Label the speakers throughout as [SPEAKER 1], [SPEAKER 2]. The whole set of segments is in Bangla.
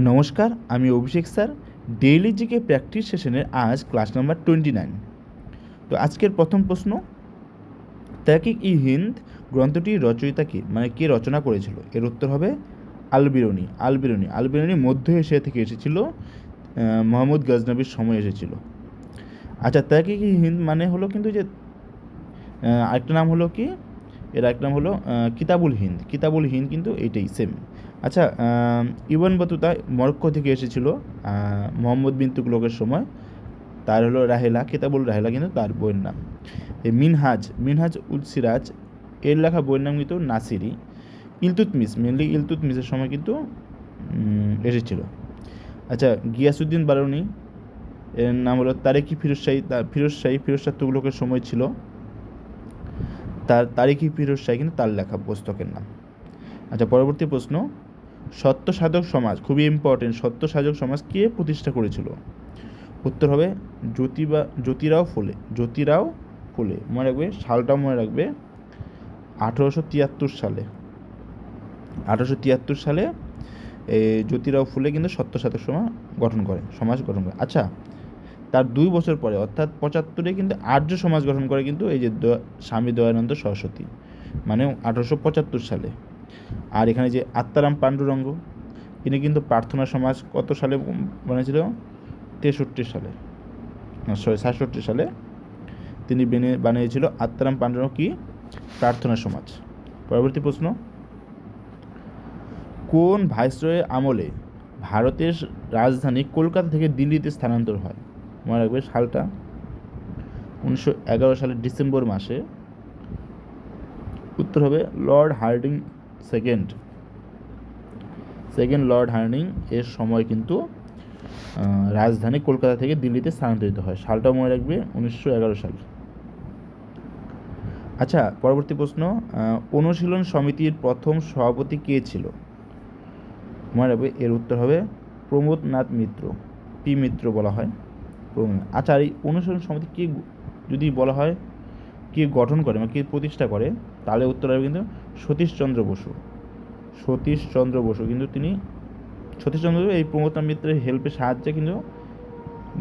[SPEAKER 1] নমস্কার, আমি অভিষেক স্যার। ডেইলি জিকে প্র্যাকটিস সেশনের আজ ক্লাস নাম্বার 29। তো আজকের প্রথম প্রশ্ন, তাহকিক-ই-হিন্দ গ্রন্থটির রচয়িতা কে, মানে কে রচনা করেছিল? এর উত্তর হবে আল-বিরুনি। আল-বিরুনি মধ্য এশিয়া থেকে এসেছিল, মোহাম্মদ গজনবীর সময় এসেছিল। আচ্ছা, তাহকিক-ই-হিন্দ মানে হলো কিন্তু যে আরেকটা নাম হলো কি, এর আরেকটা নাম হলো কিতাবুল হিন্দ কিন্তু এইটাই সেম। আচ্ছা, ইবন বতুতা মরক্কো থেকে এসেছিল মোহাম্মদ বিন তুগলকের সময়, তার হলো রাহেলা, কিতাবুল রাহেলা কিন্তু তার বইয়ের নাম। এই মিনহাজ উল সিরাজ এর লেখা বইয়ের নাম কিন্তু নাসিরি। মেনলি ইলতুৎমিশের সময় কিন্তু এসেছিল। আচ্ছা, গিয়াসুদ্দিন বারুনি এর নাম হলো তারিকি ফিরোজ শাহ তুগলকের সময় ছিল, তার তারিকি ফিরোজ শাহ কিন্তু তার লেখা পুস্তকের নাম। আচ্ছা, পরবর্তী প্রশ্ন, সত্য সাধক সমাজ, খুবই ইম্পর্টেন্ট, সত্য সাধক সমাজ কে প্রতিষ্ঠা করেছিল? উত্তর হবে জ্যোতিরাও ফুলে। মনে রাখবে, সালটাও মনে রাখবে, 1873 সালে এই জ্যোতিরাও ফুলে কিন্তু সত্য সাধক সমাজ গঠন করে। আচ্ছা, তার 2 বছর পরে অর্থাৎ 75-এ কিন্তু আর্য সমাজ গঠন করে কিন্তু এই যে স্বামী দয়ানন্দ সরস্বতী, মানে 1875 সালে। আর এখানে যে আত্মারাম পাণ্ডুরঙ্গ, ইনি কিন্তু প্রার্থনা সমাজ কত সালে বানিয়েছিল? 67 সালে তিনি বানিয়েছিল আত্মারাম পাণ্ডুরঙ্গ কি, প্রার্থনা সমাজ। পরবর্তী প্রশ্ন, কোন ভাইসরয়ের আমলে ভারতের রাজধানী কলকাতা থেকে দিল্লিতে স্থানান্তর হয়? মনে রাখবে সালটা 1911 সালের ডিসেম্বর মাসে। উত্তর হবে Lord herding second Lord herding এর সময় কিন্তু রাজধানী কলকাতা থেকে দিল্লিতে স্থানান্তরিত হয়। সালটাও মনে রাখবে, 1911 সাল। আচ্ছা, পরবর্তী প্রশ্ন, অনুশীলন সমিতির প্রথম সভাপতি কে ছিল? মনে রাখবে, এর উত্তর হবে প্রমোদনাথ মিত্র, পি মিত্র বলা হয়। আচ্ছা, এই অনুশীলন সমিতি কে যদি বলা হয় কে গঠন করে বা কে প্রতিষ্ঠা করে, তাহলে উত্তর হবে কিন্তু সতীশচন্দ্র বসু কিন্তু তিনি এই প্রমোদনাথ মিত্রের হেল্পের সাহায্যে কিন্তু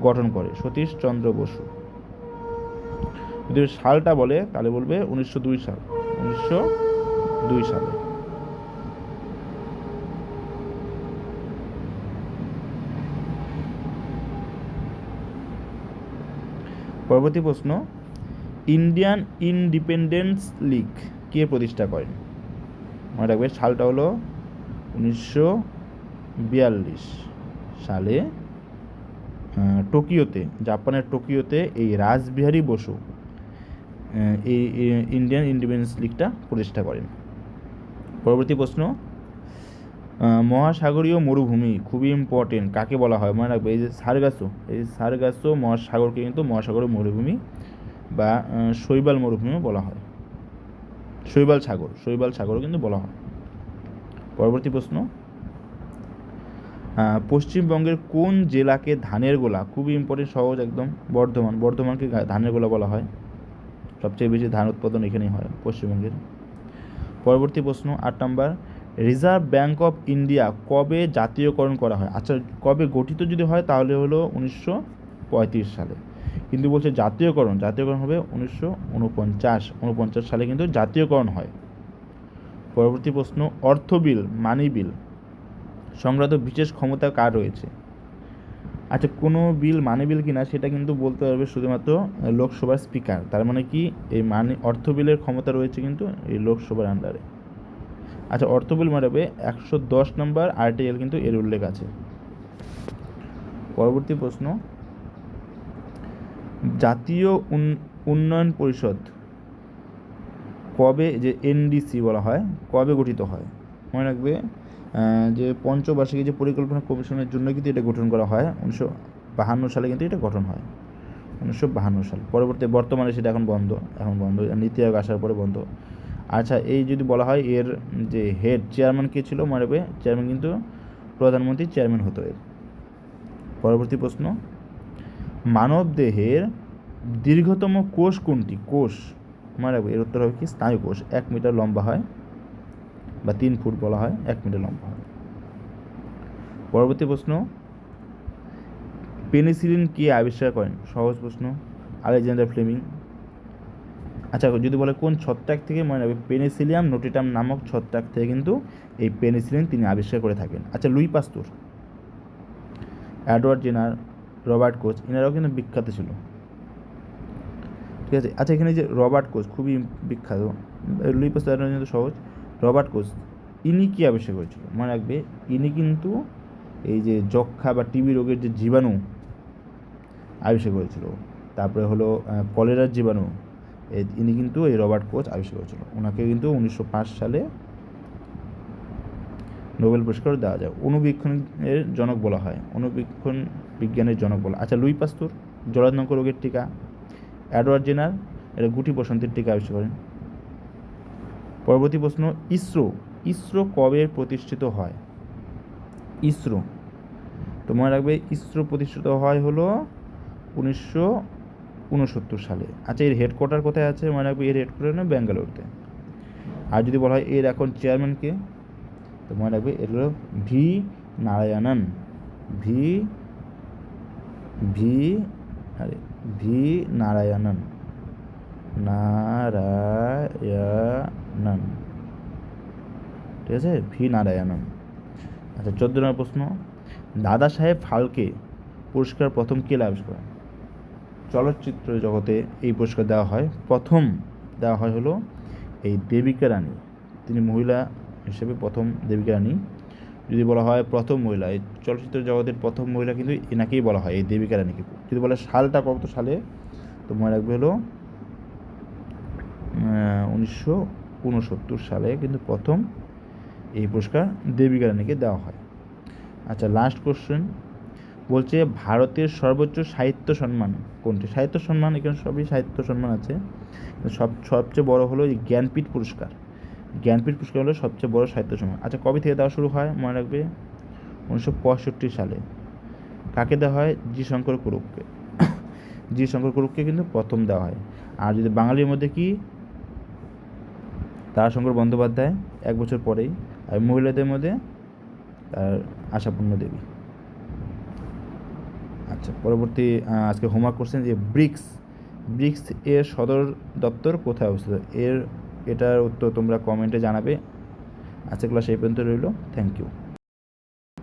[SPEAKER 1] গঠন করে সতীশচন্দ্র বসু। যদি সালটা বলে তাহলে বলবে 1902 সালে। পরবর্তী প্রশ্ন, ইন্ডিয়ান ইন্ডিপেন্ডেন্স লীগ কে প্রতিষ্ঠা করেন? মনে রাখবে, সালটা হলো 1942 সালে জাপানের টোকিওতে এই রাসবিহারী বসু এই ইন্ডিয়ান ইন্ডিপেন্ডেন্স লীগটা প্রতিষ্ঠা করেন। পরবর্তী প্রশ্ন, মহাসাগরীয় মরুভূমি খুবই ইম্পর্টেন্ট, কাকে বলা হয়? মনে রাখবে, এই যে সারগাসো মহাসাগরকে কিন্তু মহাসাগরীয় মরুভূমি বা শৈবাল মরুভূমি বলা হয়। শৈবাল সাগরও কিন্তু বলা হয়। পরবর্তী প্রশ্ন, পশ্চিমবঙ্গের কোন জেলাকে ধানের গোলা, খুবই ইম্পর্টেন্ট, সহজ একদম, বর্ধমানকে ধানের গোলা বলা হয়। সবচেয়ে বেশি ধান উৎপাদন এখানেই হয় পশ্চিমবঙ্গের। পরবর্তী প্রশ্ন 8 নম্বর, রিজার্ভ ব্যাঙ্ক অফ ইন্ডিয়া কবে জাতীয়করণ করা হয়? আচ্ছা, কবে গঠিত যদি হয় তাহলে হলো 1935 সালে, কিন্তু বলছে জাতীয়করণ হবে 1949 সালে কিন্তু জাতীয়করণ হয়। পরবর্তী প্রশ্ন, অর্থ বিল মানি বিল সংক্রান্ত বিশেষ ক্ষমতা কার রয়েছে? আচ্ছা, কোনো বিল মানি বিল কিনা সেটা কিন্তু বলতে পারবে শুধুমাত্র লোকসভার স্পিকার, তার মানে কি এই অর্থ বিলের ক্ষমতা রয়েছে কিন্তু এই লোকসভার আন্ডারে। আচ্ছা, অর্থ বিল মানে 110 নম্বর আর্টিকেল কিন্তু এর উল্লেখ আছে। পরবর্তী প্রশ্ন, জাতীয় উন্নয়ন পরিষদ কবে, যে এনডিসি বলা হয়, কবে গঠিত হয়? মনে রাখবে, যে পঞ্চবার্ষিকী যে পরিকল্পনা কমিশনের জন্য কিন্তু এটা গঠন করা হয় 1952 সালে কিন্তু এটা গঠন হয়, 1952 সাল। বর্তমানে সেটা এখন বন্ধ, নীতি আয়োগ আসার পরে বন্ধ। আচ্ছা, এই যদি বলা হয় এর যে হেড চেয়ারম্যান কে ছিল, মনে রাখবে চেয়ারম্যান কিন্তু প্রধানমন্ত্রী চেয়ারম্যান হতো এর। পরবর্তী প্রশ্ন, মানব দেহের দীর্ঘতম কোষ কোনটি? মনে রাখবে, এর উত্তর হবে কি স্নায়ুকোষ, 1 মিটার লম্বা হয় বা 3 ফুট বলা হয়, 1 মিটার লম্বা হয়। পরবর্তী প্রশ্ন, পেনিসিলিন কে আবিষ্কার করেন? সহজ প্রশ্ন, আলেকজান্ডার ফ্লেমিং। আচ্ছা, যদি বলে কোন ছত্রাক থেকে, মনে রাখবে পেনিসিলিয়াম নোটিটাম নামক ছত্রাক থেকে কিন্তু এই পেনিসিলিন তিনি আবিষ্কার করে থাকেন। আচ্ছা, Louis Pasteur, Edward Jenner, Robert Koch, এনারাও কিন্তু বিখ্যাত ছিল। ঠিক আছে। আচ্ছা, এখানে যে রবার্ট কোচ খুবই বিখ্যাত, লুই পাস্তুর কিন্তু সহজ। রবার্ট কোচ ইনি কী আবিষ্কার করেছিল? মনে রাখবে ইনি কিন্তু এই যে যক্ষা বা টিবি রোগের যে জীবাণু আবিষ্কার করেছিল, তারপরে হলো কলেরার জীবাণু, ইনি কিন্তু এই রবার্ট কোচ আবিষ্কার করেছিল। ওনাকে কিন্তু 1905 সালে নোবেল পুরস্কার দেওয়া যায়। অণুবীক্ষণের জনক বলা হয়, অণুবীক্ষণ বিজ্ঞানের জনক বলা। আচ্ছা, লুই পাস্তুর জলাতঙ্ক রোগের টিকা। এডওয়ার্ড জেনার এটা গুটি বসন্তের টিকা আবিষ্কার করেন। পরবর্তী প্রশ্ন, ইসরো, ইসরো কবে প্রতিষ্ঠিত হয়? ইসরো, তো মনে রাখবে ইসরো প্রতিষ্ঠিত হয় হলো 1969 সালে। আচ্ছা, এর হেডকোয়ার্টার কোথায় আছে? মনে রাখবে এর হেডকোয়ার্টার না বেঙ্গালুরুতে। আর যদি বলা হয় এর এখন চেয়ারম্যান কে, তো মনে রাখবে এর হলো ভি নারায়ণন। ভি ভি আরে ভি নারায়ণন, নারায়ণন, ঠিক আছে, ভি নারায়ণন। আচ্ছা, 14 নম্বর প্রশ্ন, দাদা সাহেব ফালকে পুরস্কার প্রথম কে লাভ করেন? চলচ্চিত্র জগতে এই পুরস্কার দেওয়া হয়, প্রথম দেওয়া হয় হলো এই দেবিকা রানী, তিনি মহিলা হিসেবে প্রথম দেবিকা রানী। যদি বলা হয় প্রথম মহিলা, এই চলচ্চিত্র জগতের প্রথম মহিলা কিন্তু এনাকেই বলা হয়, এই দেবিকা রানীকে। যদি বলে সালটা কত সালে, তো মনে রাখবে হলো 1969 সালে কিন্তু প্রথম এই পুরস্কার দেবিকা রানীকে দেওয়া হয়। আচ্ছা, লাস্ট কোশ্চেন বলছে ভারতের সর্বোচ্চ সাহিত্য সম্মান কোনটি? সাহিত্য সম্মান, এখানে সবই সাহিত্য সম্মান আছে, সবচেয়ে বড় হলো এই জ্ঞানপীঠ পুরস্কার। জ্ঞানপীঠ পুরস্কার হলো সবচেয়ে বড় সাহিত্য সম্মান। আচ্ছা, কবে থেকে দেওয়া শুরু হয়? মনে রাখবে 1965 সালে। কাকে দেওয়া হয়? জি শঙ্কর কুরুপকে। জি শঙ্কর কুরুপকে কিন্তু প্রথম দেওয়া হয়। আর যদি বাঙালির মধ্যে কি, তারাশঙ্কর বন্দ্যোপাধ্যায় 1 বছর পরেই। আর মহিলাদের মধ্যে তার আশাপূর্ণ দেবী। আচ্ছা, পরবর্তী আজকে হোমওয়ার্ক কোশ্চেন, যে ব্রিক্স, ব্রিক্স এর সদর দপ্তর কোথায় অবস্থিত? এটার উত্তর তোমরা কমেন্টে জানাবে। আজকে ক্লাস এই পর্যন্ত রইল। Thank you.